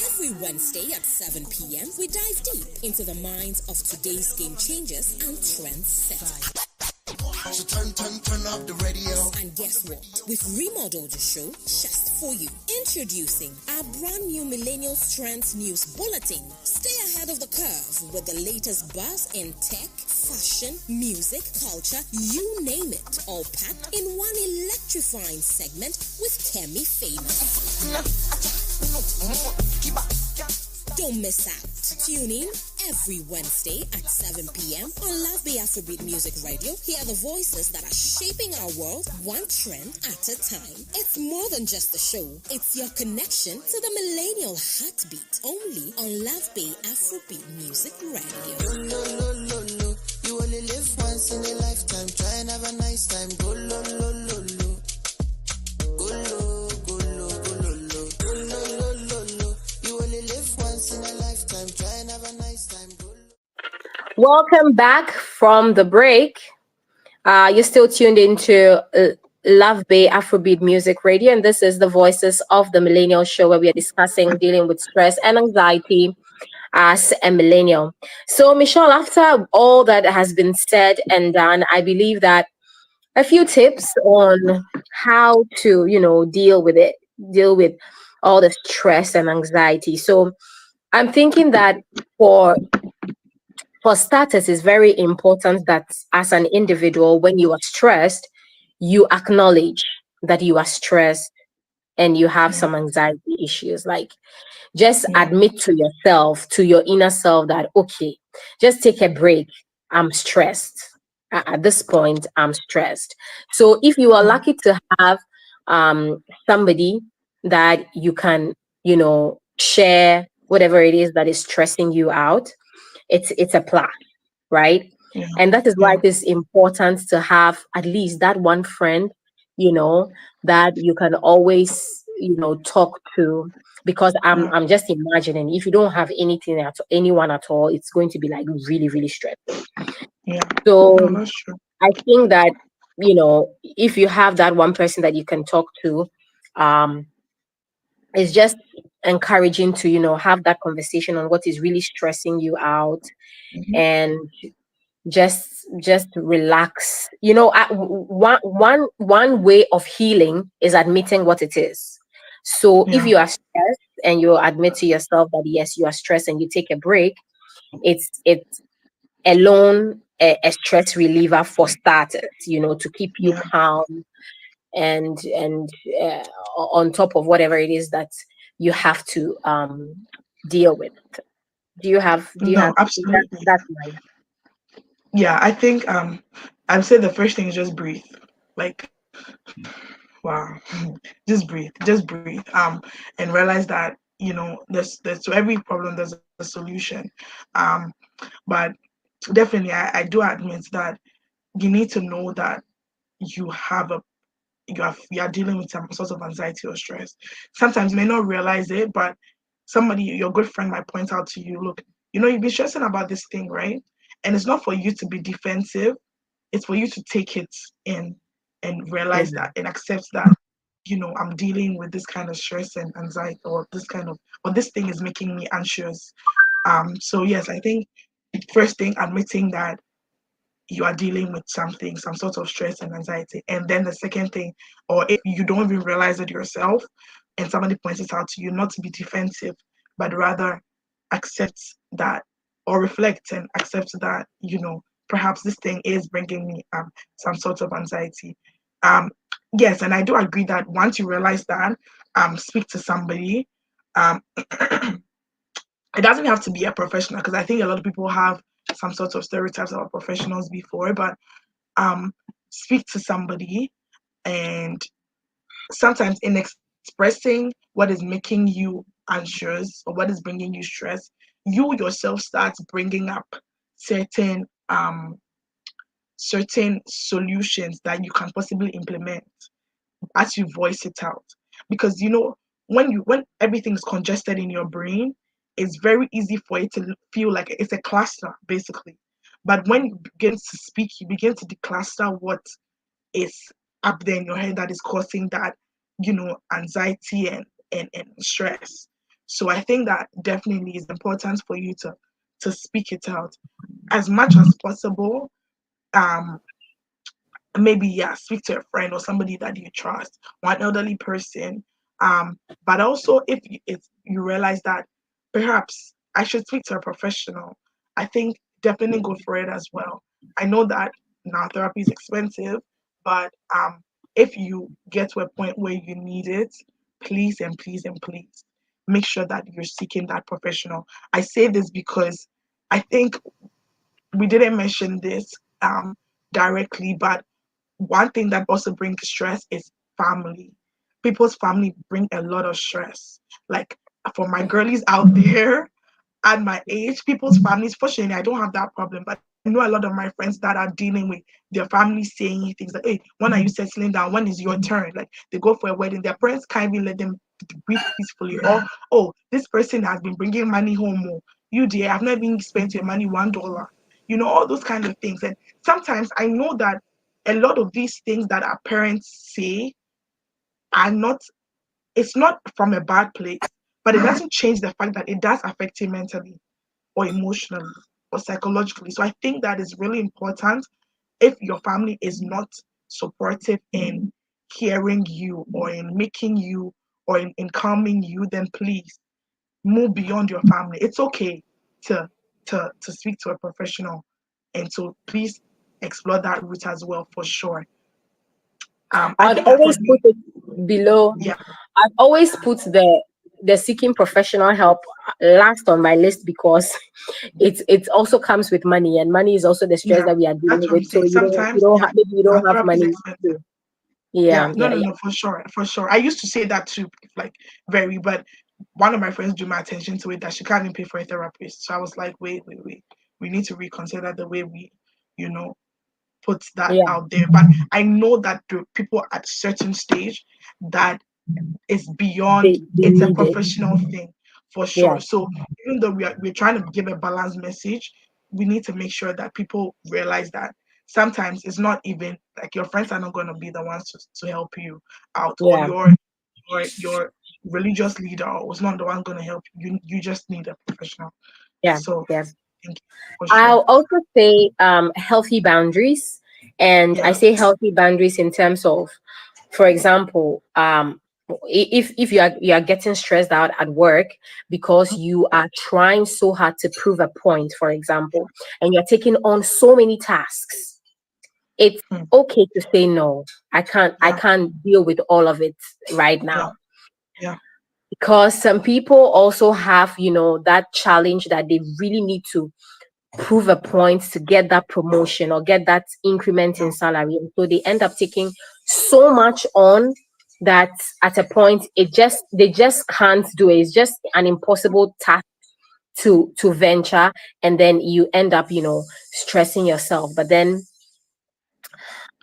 Every Wednesday at 7 p.m., we dive deep into the minds of today's game changers and trendsetters. So turn up the radio. And guess what? We've remodeled the show just for you. Introducing our brand new Millennials Trends News Bulletin. Stay ahead of the curve with the latest buzz in tech, fashion, music, culture, you name it, all packed in one electrifying segment with KemiFamous. Don't miss out. Tune in every Wednesday at 7 p.m. on Love Bay Afrobeat Music Radio. Hear the voices that are shaping our world one trend at a time. It's more than just a show. It's your connection to the millennial heartbeat. Only on Love Bay Afrobeat Music Radio. You only live once in a lifetime. Try and have a nice time. Go lo lo lo lo. Go lo go lo go lo lo. Go lo lo lo lo. You only live once in a lifetime. Try and have a nice time. Go lo. Welcome back from the break. You're still tuned into Love Bay Afrobeat Music Radio, and this is the Voices of the Millennial Show, where we are discussing dealing with stress and anxiety as a millennial. So, Michelle, after all that has been said and done, I believe that a few tips on how to, deal with it, deal with all the stress and anxiety. So, I'm thinking that for for starters, it's very important that as an individual, when you are stressed, you acknowledge that you are stressed and you have Yeah, some anxiety issues. Like, just yeah, admit to yourself, to your inner self, that, okay, just take a break. I'm stressed. At this point, I'm stressed. So, if you are yeah, lucky to have somebody that you can, share whatever it is that is stressing you out, it's a plus, right? yeah, And that is why yeah, it is important to have at least that one friend, you know, that you can always, talk to. Because I'm yeah, I'm just imagining, if you don't have anyone at all, it's going to be like really, really stressful. yeah. No, So that's true. I think that, if you have that one person that you can talk to, um, it's just encouraging to, have that conversation on what is really stressing you out, Hmm. and just relax. One way of healing is admitting what it is. So if Yeah, you are stressed and you admit to yourself that yes, you are stressed, and you take a break, it's alone a stress reliever for starters, to keep you yeah. calm, and uh, on top of whatever it is that you have to deal with. Do you have No, that absolutely. that's mine. Yeah, I think I'd say the first thing is just breathe. Like, wow, just breathe. And realize that there's to every problem there's a solution. Um, but definitely, I do admit that you need to know that you have a you are dealing with some sort of anxiety or stress. Sometimes you may not realize it, but somebody, your good friend, might point out to you, look, you've been stressing about this thing, right? And it's not for you to be defensive, it's for you to take it in and realize Mhm. that and accept that, I'm dealing with this kind of stress and anxiety, or this thing is making me anxious. So yes, I think first thing, admitting that you are dealing with something, some sort of stress and anxiety. And then the second thing, or if you don't even realize it yourself and somebody points it out to you, not to be defensive, but rather accept that, or reflect and accept that, perhaps this thing is bringing me some sort of anxiety. Um, yes, and I do agree that once you realize that, speak to somebody. Um, it doesn't have to be a professional, because I think a lot of people have some sort of stereotypes about professionals before, but um, speak to somebody, and sometimes in expressing what is making you anxious or what is bringing you stress, you yourself start bringing up certain certain solutions that you can possibly implement as you voice it out. Because when everything is congested in your brain, it's very easy for it to feel like it's a cluster, basically. But when you begin to speak, you begin to decluster what is up there in your head that is causing that, anxiety and stress. So I think that definitely is important for you to speak it out as much as possible. um Maybe, yeah, speak to a friend or somebody that you trust, or an elderly person. But also, if you realize that perhaps I should speak to a professional, I think definitely go for it as well. I know that now therapy is expensive, but if you get to a point where you need it, please and please and please make sure that you're seeking that professional. I say this because I think we didn't mention this um directly, but one thing that also brings stress is family. People's family bring a lot of stress. Like, for my girlies out there at my age, people's families, fortunately, I don't have that problem, but I know a lot of my friends that are dealing with their family saying things like, hey, when are you settling down? When is your turn? Like, they go for a wedding, their parents can't even let them breathe peacefully. Or, oh, this person has been bringing money home more. You, dear, I've not even spent your money $1. all those kind of things. And sometimes I know that a lot of these things that our parents say are not, it's not from a bad place, but it doesn't change the fact that it does affect you mentally or emotionally or psychologically. So I think that is really important. If your family is not supportive in hearing you or in making you or in calming you, then please move beyond your family. It's okay to to speak to a professional, and so please explore that route as well, for sure. I I'd think that for always me, put it below. yeah, I'd always put the seeking professional help last on my list, because it also comes with money, and money is also the stress yeah, that we are that's dealing what I'm with. So saying. Sometimes, yeah, maybe you don't have therapy is money expensive. to, yeah, Yeah, no, yeah, no, yeah, no, for sure, for sure. I used to say that too, like very, but one of my friends drew my attention to it that she can't even pay for a therapist. So I was like, wait, wait, wait. We need to reconsider the way we, you know, put that yeah, out there. But I know that the people at certain stage that is beyond, they it's a need it. professional thing for Yeah, sure. So even though we're trying to give a balanced message, we need to make sure that people realize that sometimes it's not even like your friends are not going to be the ones to help you out, or yeah, your religious leader was not the one going to help you. You just need a professional. yeah, So yeah. thank you for sure. I'll also say healthy boundaries. And I Yeah. say healthy boundaries in terms of, for example, if you are getting stressed out at work because you are trying so hard to prove a point, for example, and you're taking on so many tasks, it's Hmm. okay to say no. I Yeah. can't deal with all of it right Yeah. now, Yeah. because some people also have, that challenge that they really need to prove a point to get that promotion or get that increment Yeah. in salary. And so they end up taking so much on that at a point they just can't do it. It's just an impossible task to venture. And then you end up, stressing yourself. But then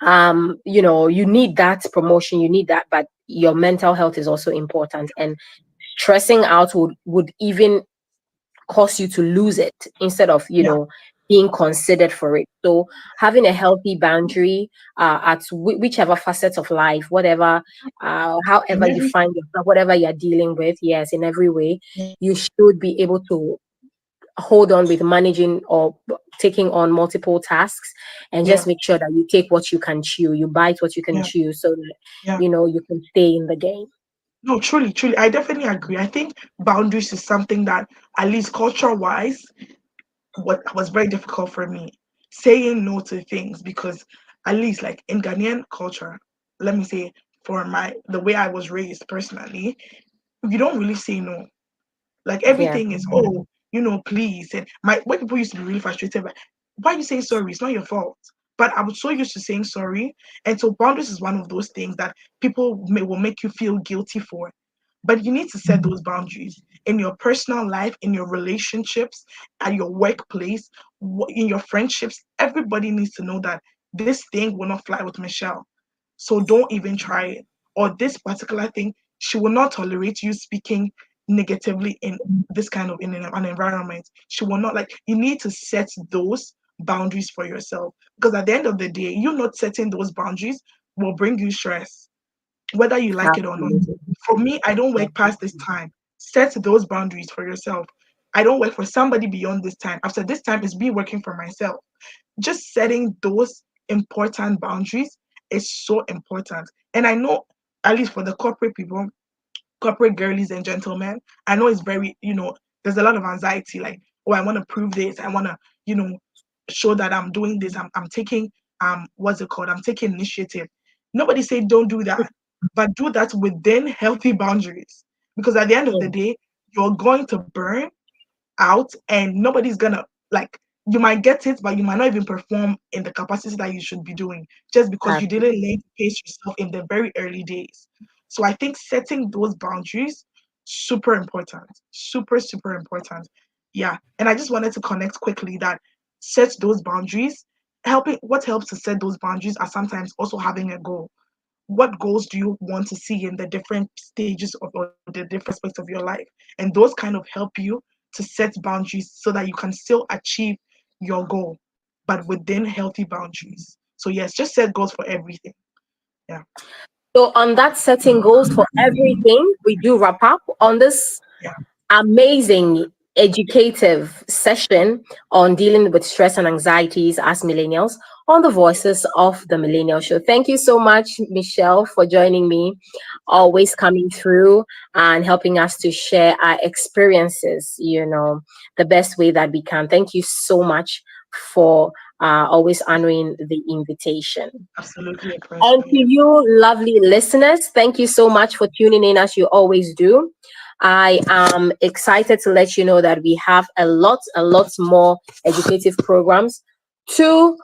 you need that promotion, you need that, but your mental health is also important. And stressing out would even cause you to lose it instead of Yeah. being considered for it. So having a healthy boundary at whichever facet of life, whatever, In however you every, find yourself, whatever you're dealing with, yes, in every way, you should be able to hold on with managing or taking on multiple tasks, and yeah. just make sure that you take what you can chew, you bite what you can Yeah. chew, so that Yeah. you can stay in the game. No, truly, truly, I definitely agree. I think boundaries is something that, at least culture-wise, what was very difficult for me, saying no to things, because at least like in Ghanaian culture, let me say, for the way I was raised personally, you don't really say no. Like Yeah, everything is, oh, please. And my when people used to be really frustrated, but why are you saying sorry? It's not your fault. But I was so used to saying sorry. And so boundaries is one of those things that people will make you feel guilty for. But you need to set those boundaries in your personal life, in your relationships, at your workplace, in your friendships. Everybody needs to know that this thing will not fly with Michelle. So don't even try it. Or this particular thing, she will not tolerate you speaking negatively in this kind of in an environment. She will not, like, you need to set those boundaries for yourself, because at the end of the day, you not setting those boundaries will bring you stress, whether you like it or not. absolutely. For me, I don't Yeah, work past this time. Set those boundaries for yourself. I don't work for somebody beyond this time. After this time is me working for myself. Just setting those important boundaries is so important. And I know, at least for the corporate people, corporate girlies and gentlemen, I know it's very, there's a lot of anxiety, like, oh, I want to prove this, I want to, you know, show that I'm doing this, I'm taking, what's it called? I'm taking initiative. Nobody said don't do that, but do that within healthy boundaries. Because at the end of yeah, the day, you're going to burn out, and nobody's gonna, like, you might get it, but you might not even perform in the capacity that you should be doing, just because you didn't learn to pace yourself in the very early days. So I think setting those boundaries, super important, super super important. Yeah, and I just wanted to connect quickly that set those boundaries, helping, what helps to set those boundaries are sometimes also having a goal. What goals do you want to see in the different stages of, or the different aspects of your life? And those kind of help you to set boundaries so that you can still achieve your goal. but within healthy boundaries. So yes, just set goals for everything. Yeah. So on that setting goals for everything, we do wrap up on this Yeah. amazing educative session on dealing with stress and anxieties as millennials on the Voices of the Millennial Show. Thank you so much, Michelle, for joining me, always coming through and helping us to share our experiences, the best way that we can. Thank you so much for always honoring the invitation. Absolutely. And to you, lovely listeners, thank you so much for tuning in as you always do. I am excited to let you know that we have a lot more educative programs, 2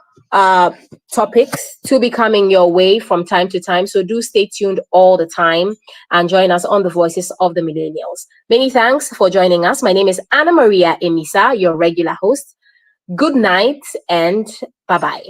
topics to be coming your way from time to time. So do stay tuned all the time and join us on the Voices of the Millennials. Many thanks for joining us. My name is Annamaria Amissah, your regular host. Good night and bye-bye.